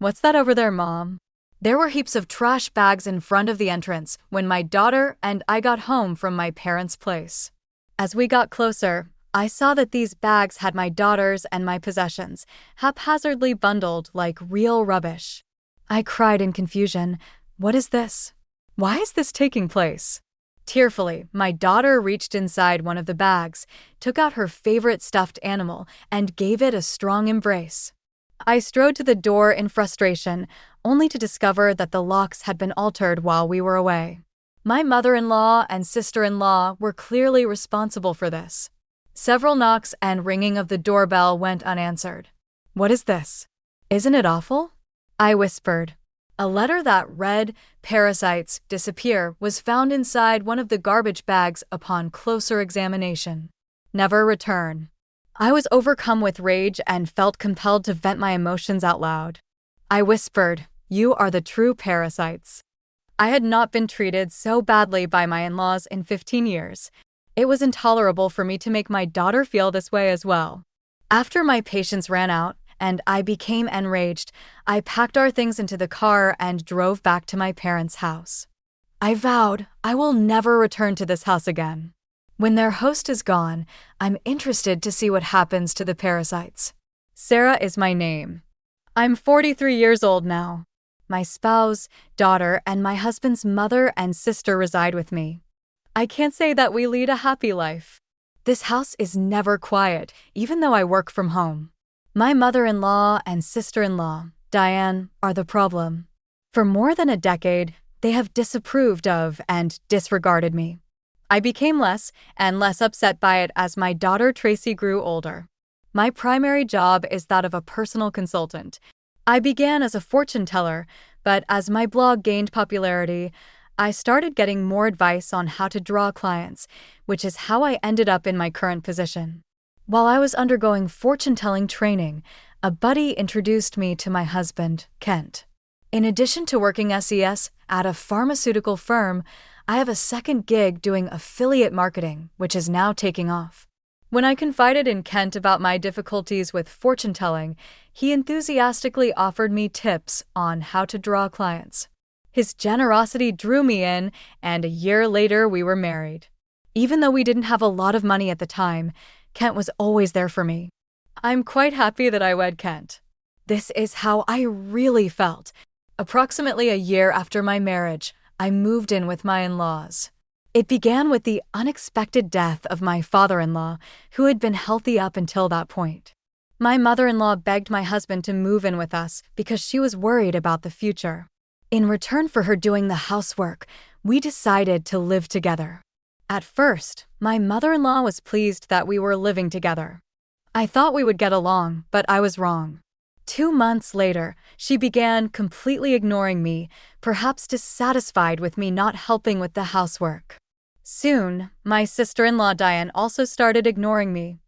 What's that over there, Mom? There were heaps of trash bags in front of the entrance when my daughter and I got home from my parents' place. As we got closer, I saw that these bags had my daughter's and my possessions, haphazardly bundled like real rubbish. I cried in confusion. What is this? Why is this taking place? Tearfully, my daughter reached inside one of the bags, took out her favorite stuffed animal, and gave it a strong embrace. I strode to the door in frustration, only to discover that the locks had been altered while we were away. My mother-in-law and sister-in-law were clearly responsible for this. Several knocks and ringing of the doorbell went unanswered. What is this? Isn't it awful? I whispered. A letter that read, "Parasites disappear," was found inside one of the garbage bags upon closer examination. Never return. I was overcome with rage and felt compelled to vent my emotions out loud. I whispered, "You are the true parasites." I had not been treated so badly by my in-laws in 15 years. It was intolerable for me to make my daughter feel this way as well. After my patience ran out, and I became enraged, I packed our things into the car and drove back to my parents' house. I vowed I will never return to this house again. When their host is gone, I'm interested to see what happens to the parasites. Sarah is my name. I'm 43 years old now. My spouse, daughter, and my husband's mother and sister reside with me. I can't say that we lead a happy life. This house is never quiet, even though I work from home. My mother-in-law and sister-in-law, Diane, are the problem. For more than a decade, they have disapproved of and disregarded me. I became less and less upset by it as my daughter Tracy grew older. My primary job is that of a personal consultant. I began as a fortune teller, but as my blog gained popularity, I started getting more advice on how to draw clients, which is how I ended up in my current position. While I was undergoing fortune-telling training, a buddy introduced me to my husband, Kent. In addition to working SES at a pharmaceutical firm, I have a second gig doing affiliate marketing, which is now taking off. When I confided in Kent about my difficulties with fortune-telling, he enthusiastically offered me tips on how to draw clients. His generosity drew me in, and a year later we were married. Even though we didn't have a lot of money at the time, Kent was always there for me. I'm quite happy that I wed Kent. This is how I really felt. Approximately a year after my marriage, I moved in with my in-laws. It began with the unexpected death of my father-in-law, who had been healthy up until that point. My mother-in-law begged my husband to move in with us because she was worried about the future. In return for her doing the housework, we decided to live together. At first, my mother-in-law was pleased that we were living together. I thought we would get along, but I was wrong. 2 months later, she began completely ignoring me, perhaps dissatisfied with me not helping with the housework. Soon, my sister-in-law Diane also started ignoring me.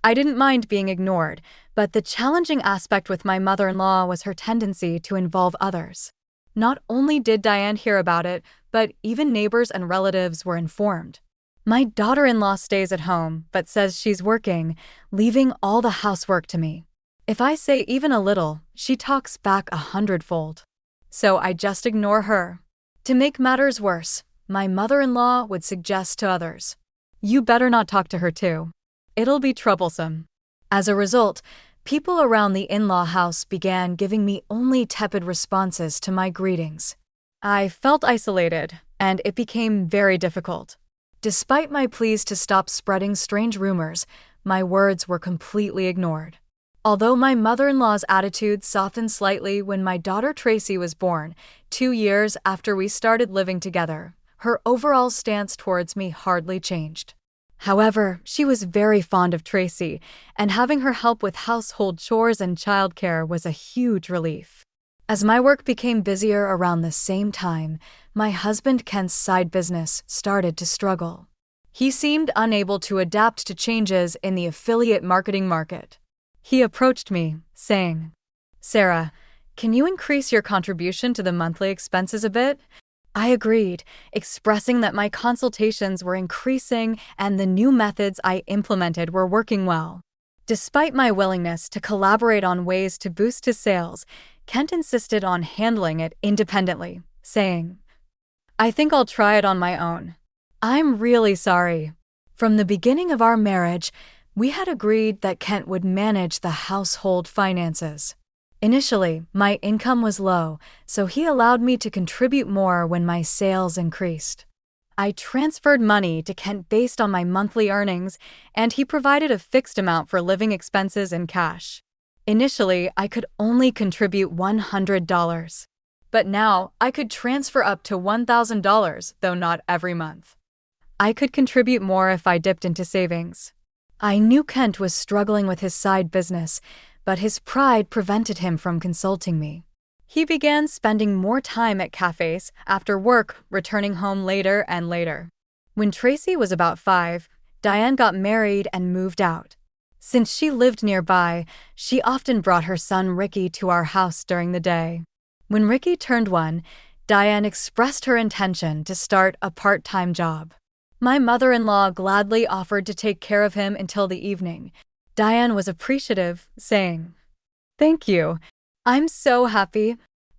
I didn't mind being ignored, but the challenging aspect with my mother-in-law was her tendency to involve others. Not only did Diane hear about it, but even neighbors and relatives were informed. My daughter-in-law stays at home, but says she's working, leaving all the housework to me. If I say even a little, she talks back 100-fold. So I just ignore her. To make matters worse, my mother-in-law would suggest to others, "You better not talk to her too. It'll be troublesome." As a result, people around the in-law house began giving me only tepid responses to my greetings. I felt isolated, and it became very difficult. Despite my pleas to stop spreading strange rumors, my words were completely ignored. Although my mother-in-law's attitude softened slightly when my daughter Tracy was born, 2 years after we started living together, her overall stance towards me hardly changed. However, she was very fond of Tracy, and having her help with household chores and childcare was a huge relief. As my work became busier around the same time, my husband Kent's side business started to struggle. He seemed unable to adapt to changes in the affiliate marketing market. He approached me, saying, "Sarah, can you increase your contribution to the monthly expenses a bit?" I agreed, expressing that my consultations were increasing and the new methods I implemented were working well. Despite my willingness to collaborate on ways to boost his sales, Kent insisted on handling it independently, saying, "I think I'll try it on my own." "I'm really sorry." From the beginning of our marriage, we had agreed that Kent would manage the household finances. Initially, my income was low, so he allowed me to contribute more when my sales increased. I transferred money to Kent based on my monthly earnings, and he provided a fixed amount for living expenses in cash. Initially, I could only contribute $100, but now I could transfer up to $1,000, though not every month. I could contribute more if I dipped into savings. I knew Kent was struggling with his side business, but his pride prevented him from consulting me. He began spending more time at cafes after work, returning home later and later. When Tracy was about 5, Diane got married and moved out. Since she lived nearby, she often brought her son Ricky to our house during the day. When Ricky turned 1, Diane expressed her intention to start a part-time job. My mother-in-law gladly offered to take care of him until the evening. Diane was appreciative, saying, "Thank you. I'm so happy."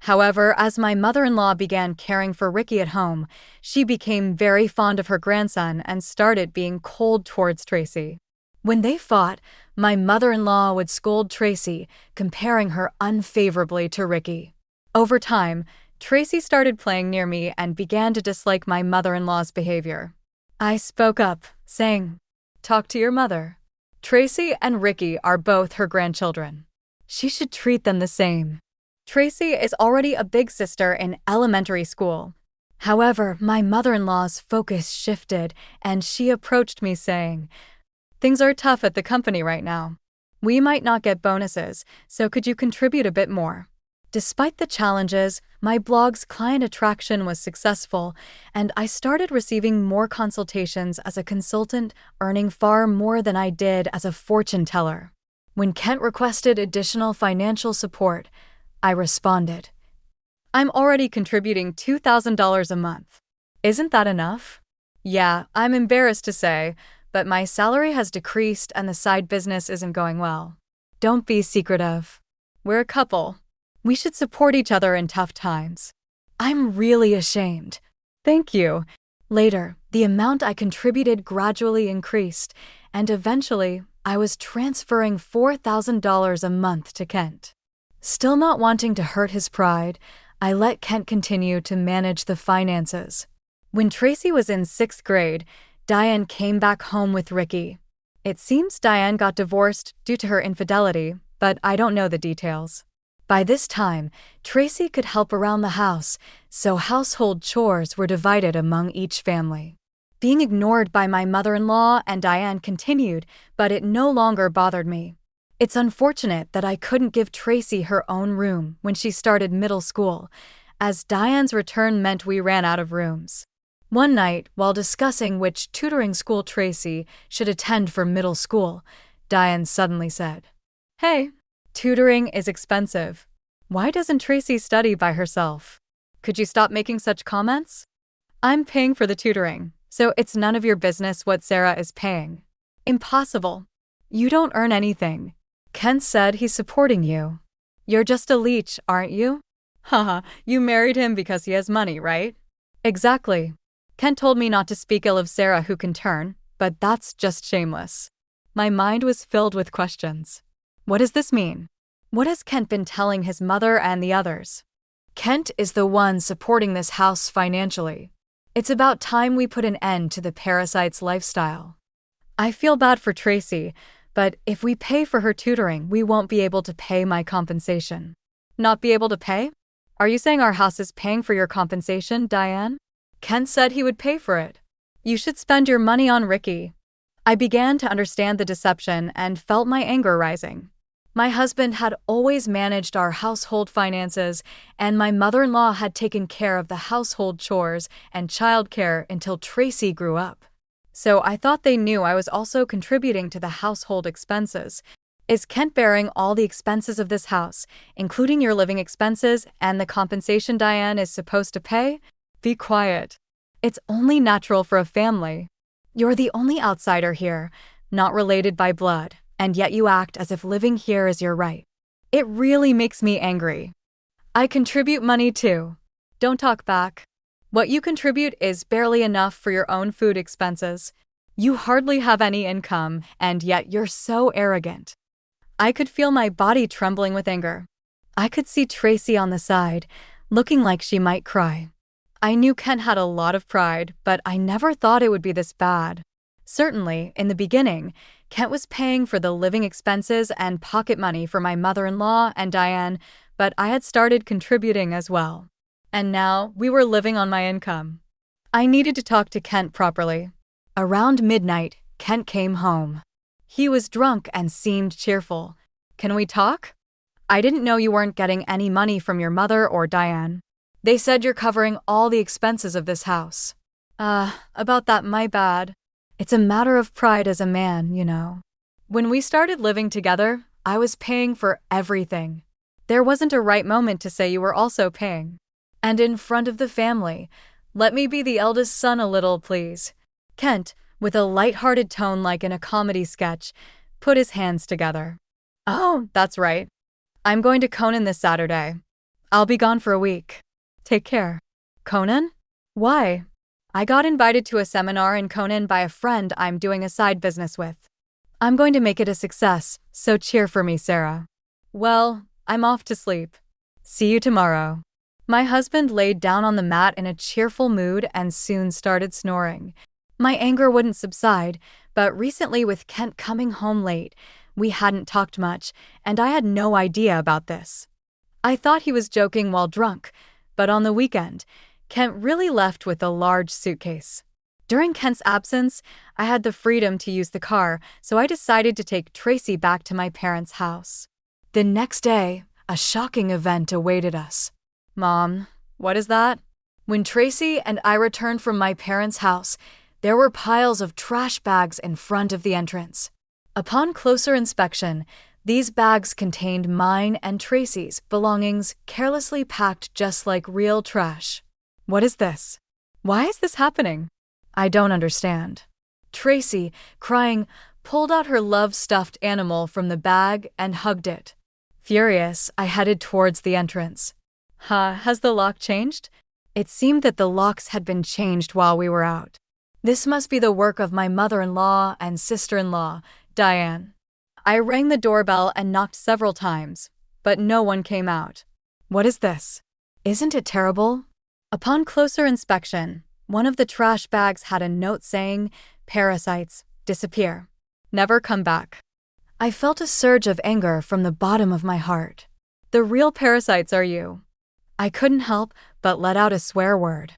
However, as my mother-in-law began caring for Ricky at home, she became very fond of her grandson and started being cold towards Tracy. When they fought, my mother-in-law would scold Tracy, comparing her unfavorably to Ricky. Over time, Tracy started playing near me and began to dislike my mother-in-law's behavior. I spoke up, saying, "Talk to your mother. Tracy and Ricky are both her grandchildren. She should treat them the same." Tracy is already a big sister in elementary school. However, my mother-in-law's focus shifted, and she approached me saying, "Things are tough at the company right now. We might not get bonuses, so could you contribute a bit more?" Despite the challenges, my blog's client attraction was successful, and I started receiving more consultations as a consultant, earning far more than I did as a fortune teller. When Kent requested additional financial support, I responded, "I'm already contributing $2,000 a month. Isn't that enough?" "Yeah, I'm embarrassed to say, but my salary has decreased and the side business isn't going well." "Don't be secretive. We're a couple. We should support each other in tough times." "I'm really ashamed." "Thank you." Later, the amount I contributed gradually increased, and eventually, I was transferring $4,000 a month to Kent. Still not wanting to hurt his pride, I let Kent continue to manage the finances. When Tracy was in 6th grade, Diane came back home with Ricky. It seems Diane got divorced due to her infidelity, but I don't know the details. By this time, Tracy could help around the house, so household chores were divided among each family. Being ignored by my mother-in-law and Diane continued, but it no longer bothered me. It's unfortunate that I couldn't give Tracy her own room when she started middle school, as Diane's return meant we ran out of rooms. One night, while discussing which tutoring school Tracy should attend for middle school, Diane suddenly said, "Hey, tutoring is expensive. Why doesn't Tracy study by herself? Could you stop making such comments? I'm paying for the tutoring, so it's none of your business what Sarah is paying." "Impossible. You don't earn anything. Kent said he's supporting you. You're just a leech, aren't you?" "Haha, you married him because he has money, right?" "Exactly. Kent told me not to speak ill of Sarah who can turn, but that's just shameless." My mind was filled with questions. What does this mean? What has Kent been telling his mother and the others? Kent is the one supporting this house financially. It's about time we put an end to the parasite's lifestyle. I feel bad for Tracy, but if we pay for her tutoring, we won't be able to pay my compensation. Not be able to pay? Are you saying our house is paying for your compensation, Diane? Kent said he would pay for it. You should spend your money on Ricky. I began to understand the deception and felt my anger rising. My husband had always managed our household finances, and my mother-in-law had taken care of the household chores and childcare until Tracy grew up. So I thought they knew I was also contributing to the household expenses. Is Kent bearing all the expenses of this house, including your living expenses and the compensation Diane is supposed to pay? Be quiet. It's only natural for a family. You're the only outsider here, not related by blood, and yet you act as if living here is your right. It really makes me angry. I contribute money too. Don't talk back. What you contribute is barely enough for your own food expenses. You hardly have any income, and yet you're so arrogant. I could feel my body trembling with anger. I could see Tracy on the side, looking like she might cry. I knew Ken had a lot of pride, but I never thought it would be this bad. Certainly, in the beginning, Kent was paying for the living expenses and pocket money for my mother-in-law and Diane, but I had started contributing as well. And now, we were living on my income. I needed to talk to Kent properly. Around midnight, Kent came home. He was drunk and seemed cheerful. Can we talk? I didn't know you weren't getting any money from your mother or Diane. They said you're covering all the expenses of this house. About that, my bad. It's a matter of pride as a man, you know. When we started living together, I was paying for everything. There wasn't a right moment to say you were also paying. And in front of the family, let me be the eldest son a little, please. Kent, with a light-hearted tone like in a comedy sketch, put his hands together. Oh, that's right. I'm going to Conan this Saturday. I'll be gone for a week. Take care. Conan? Why? I got invited to a seminar in Conan by a friend I'm doing a side business with. I'm going to make it a success, so cheer for me, Sarah. Well, I'm off to sleep. See you tomorrow. My husband laid down on the mat in a cheerful mood and soon started snoring. My anger wouldn't subside, but recently with Kent coming home late, we hadn't talked much, and I had no idea about this. I thought he was joking while drunk, but on the weekend, Kent really left with a large suitcase. During Kent's absence, I had the freedom to use the car, so I decided to take Tracy back to my parents' house. The next day, a shocking event awaited us. Mom, what is that? When Tracy and I returned from my parents' house, there were piles of trash bags in front of the entrance. Upon closer inspection, these bags contained mine and Tracy's belongings carelessly packed just like real trash. What is this? Why is this happening? I don't understand. Tracy, crying, pulled out her love-stuffed animal from the bag and hugged it. Furious, I headed towards the entrance. Has the lock changed? It seemed that the locks had been changed while we were out. This must be the work of my mother-in-law and sister-in-law, Diane. I rang the doorbell and knocked several times, but no one came out. What is this? Isn't it terrible? Upon closer inspection, one of the trash bags had a note saying, "Parasites, disappear. Never come back." I felt a surge of anger from the bottom of my heart. The real parasites are you. I couldn't help but let out a swear word.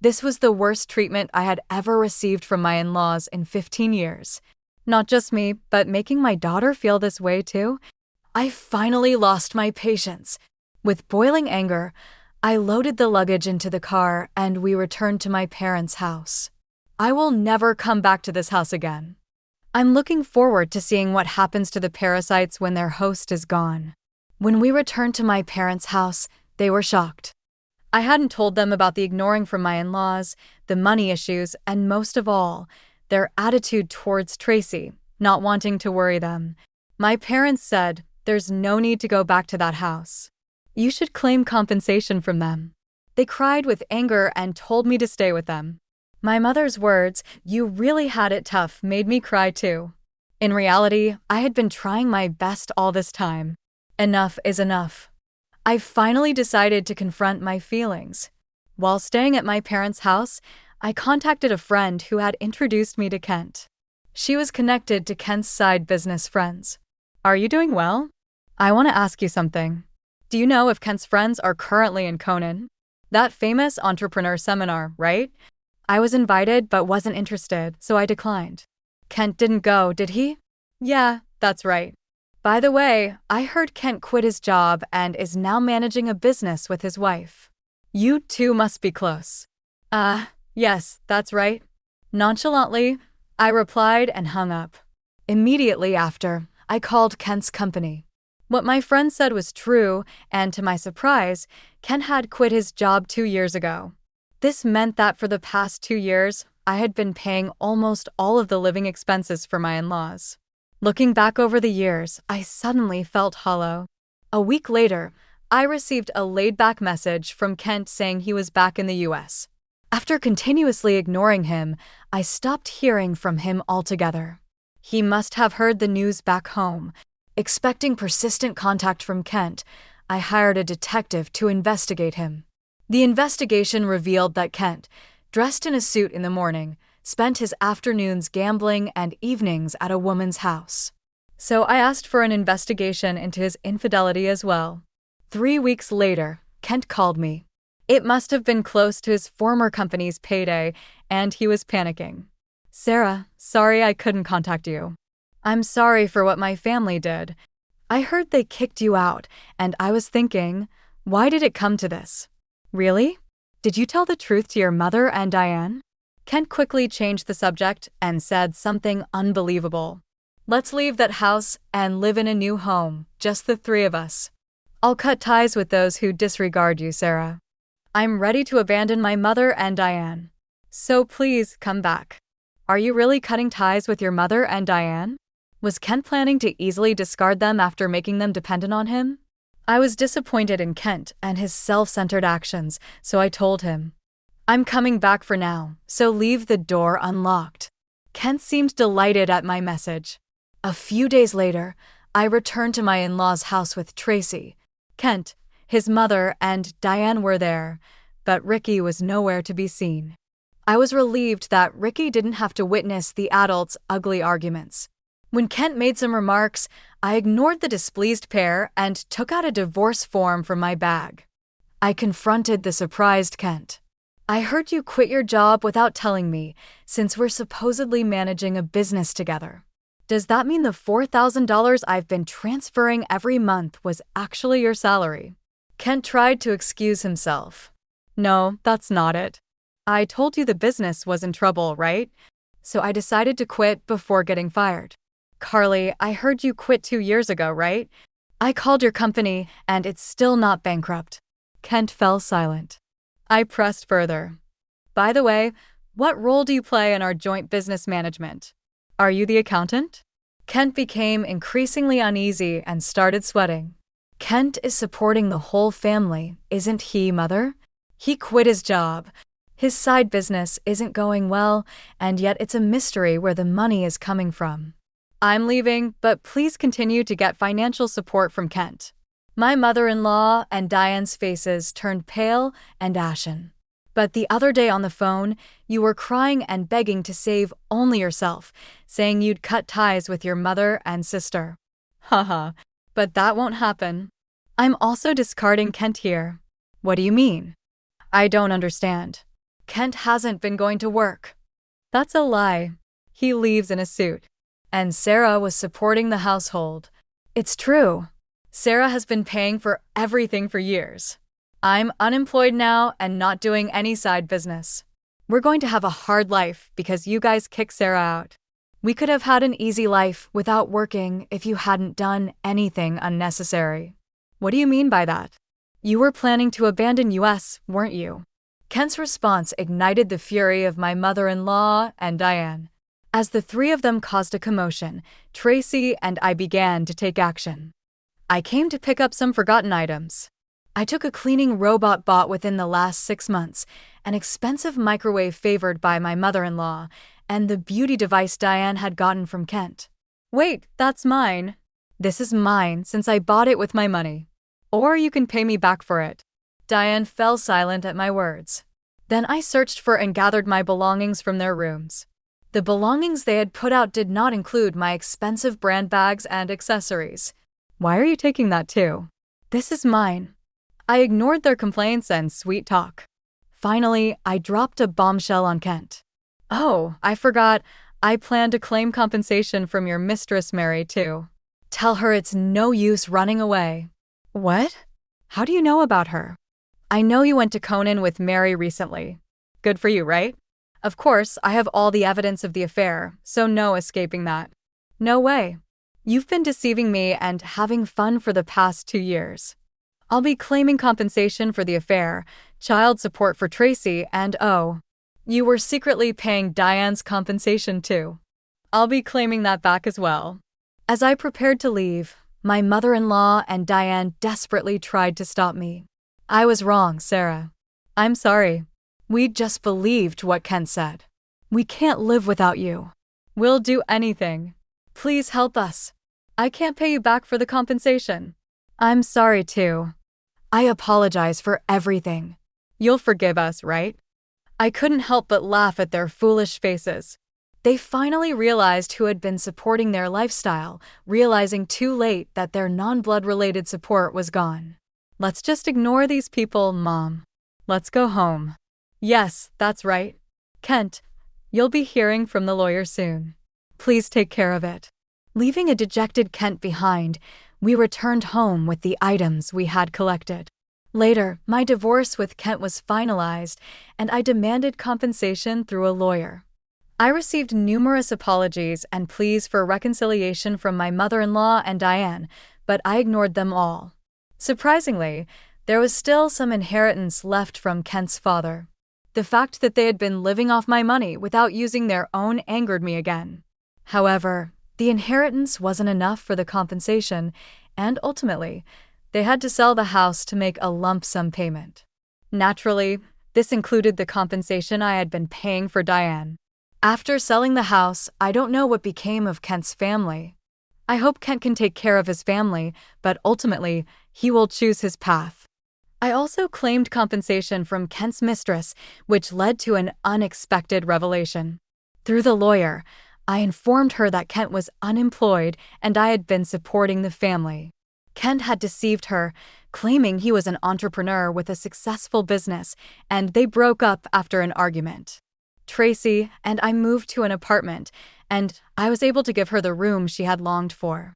This was the worst treatment I had ever received from my in-laws in 15 years. Not just me, but making my daughter feel this way too. I finally lost my patience. With boiling anger, I loaded the luggage into the car and we returned to my parents' house. I will never come back to this house again. I'm looking forward to seeing what happens to the parasites when their host is gone. When we returned to my parents' house, they were shocked. I hadn't told them about the ignoring from my in-laws, the money issues, and most of all, their attitude towards Tracy, not wanting to worry them. My parents said, "There's no need to go back to that house. You should claim compensation from them." They cried with anger and told me to stay with them. My mother's words, "You really had it tough," made me cry too. In reality, I had been trying my best all this time. Enough is enough. I finally decided to confront my feelings. While staying at my parents' house, I contacted a friend who had introduced me to Kent. She was connected to Kent's side business friends. "Are you doing well? I want to ask you something. Do you know if Kent's friends are currently in Conan? That famous entrepreneur seminar, right? I was invited but wasn't interested, so I declined." "Kent didn't go, did he?" "Yeah, that's right. By the way, I heard Kent quit his job and is now managing a business with his wife. You two must be close." Yes, that's right." Nonchalantly, I replied and hung up. Immediately after, I called Kent's company. What my friend said was true, and to my surprise, Kent had quit his job 2 years ago. This meant that for the past 2 years, I had been paying almost all of the living expenses for my in-laws. Looking back over the years, I suddenly felt hollow. A week later, I received a laid-back message from Kent saying he was back in the US. After continuously ignoring him, I stopped hearing from him altogether. He must have heard the news back home. Expecting persistent contact from Kent, I hired a detective to investigate him. The investigation revealed that Kent, dressed in a suit in the morning, spent his afternoons gambling and evenings at a woman's house. So I asked for an investigation into his infidelity as well. 3 weeks later, Kent called me. It must have been close to his former company's payday, and he was panicking. "Sarah, sorry I couldn't contact you. I'm sorry for what my family did. I heard they kicked you out, and I was thinking, why did it come to this? Really? Did you tell the truth to your mother and Diane?" Kent quickly changed the subject and said something unbelievable. "Let's leave that house and live in a new home, just the three of us. I'll cut ties with those who disregard you, Sarah. I'm ready to abandon my mother and Diane. So please come back." Are you really cutting ties with your mother and Diane? Was Kent planning to easily discard them after making them dependent on him? I was disappointed in Kent and his self-centered actions, so I told him, "I'm coming back for now, so leave the door unlocked." Kent seemed delighted at my message. A few days later, I returned to my in-laws' house with Tracy. Kent, his mother, and Diane were there, but Ricky was nowhere to be seen. I was relieved that Ricky didn't have to witness the adults' ugly arguments. When Kent made some remarks, I ignored the displeased pair and took out a divorce form from my bag. I confronted the surprised Kent. "I heard you quit your job without telling me, since we're supposedly managing a business together. Does that mean the $4,000 I've been transferring every month was actually your salary?" Kent tried to excuse himself. "No, that's not it. I told you the business was in trouble, right? So I decided to quit before getting fired. Carly, I heard you quit 2 years ago, right? I called your company, and it's still not bankrupt." Kent fell silent. I pressed further. "By the way, what role do you play in our joint business management? Are you the accountant?" Kent became increasingly uneasy and started sweating. "Kent is supporting the whole family, isn't he, Mother? He quit his job. His side business isn't going well, and yet it's a mystery where the money is coming from. I'm leaving, but please continue to get financial support from Kent." My mother-in-law and Diane's faces turned pale and ashen. "But the other day on the phone, you were crying and begging to save only yourself, saying you'd cut ties with your mother and sister." "Haha, but that won't happen. I'm also discarding Kent here." "What do you mean?" "I don't understand. Kent hasn't been going to work." "That's a lie. He leaves in a suit. And Sarah was supporting the household." "It's true. Sarah has been paying for everything for years. I'm unemployed now and not doing any side business. We're going to have a hard life because you guys kicked Sarah out. We could have had an easy life without working if you hadn't done anything unnecessary." "What do you mean by that? You were planning to abandon US, weren't you?" Kent's response ignited the fury of my mother-in-law and Diane. As the three of them caused a commotion, Tracy and I began to take action. I came to pick up some forgotten items. I took a cleaning robot bought within the last 6 months, an expensive microwave favored by my mother-in-law, and the beauty device Diane had gotten from Kent. "Wait, that's mine." "This is mine since I bought it with my money. Or you can pay me back for it." Diane fell silent at my words. Then I searched for and gathered my belongings from their rooms. The belongings they had put out did not include my expensive brand bags and accessories. "Why are you taking that too?" "This is mine." I ignored their complaints and sweet talk. Finally, I dropped a bombshell on Kent. "Oh, I forgot. I plan to claim compensation from your mistress Mary too. Tell her it's no use running away." "What? How do you know about her?" "I know you went to Conan with Mary recently. Good for you, right? Of course, I have all the evidence of the affair, so no escaping that." "No way. You've been deceiving me and having fun for the past 2 years. I'll be claiming compensation for the affair, child support for Tracy, and oh, you were secretly paying Diane's compensation too. I'll be claiming that back as well." As I prepared to leave, My mother-in-law and Diane desperately tried to stop me. I was wrong, Sarah. I'm sorry. We just believed what Ken said. We can't live without you. We'll do anything. Please help us. I can't pay you back for the compensation. I'm sorry too. I apologize for everything. You'll forgive us, right? I couldn't help but laugh at their foolish faces. They finally realized who had been supporting their lifestyle, realizing too late that their non-blood related support was gone. Let's just ignore these people, Mom. Let's go home. Yes, that's right. Kent, you'll be hearing from the lawyer soon. Please take care of it. Leaving a dejected Kent behind, we returned home with the items we had collected. Later, my divorce with Kent was finalized, and I demanded compensation through a lawyer. I received numerous apologies and pleas for reconciliation from my mother-in-law and Diane, but I ignored them all. Surprisingly, there was still some inheritance left from Kent's father. The fact that they had been living off my money without using their own angered me again. However, the inheritance wasn't enough for the compensation, and ultimately, they had to sell the house to make a lump sum payment. Naturally, this included the compensation I had been paying for Diane. After selling the house, I don't know what became of Kent's family. I hope Kent can take care of his family, but ultimately, he will choose his path. I also claimed compensation from Kent's mistress, which led to an unexpected revelation. Through the lawyer, I informed her that Kent was unemployed and I had been supporting the family. Kent had deceived her, claiming he was an entrepreneur with a successful business, and they broke up after an argument. Tracy and I moved to an apartment, and I was able to give her the room she had longed for.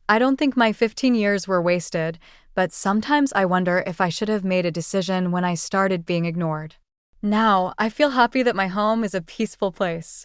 I don't think my 15 years were wasted, but sometimes I wonder if I should have made a decision when I started being ignored. Now, I feel happy that my home is a peaceful place.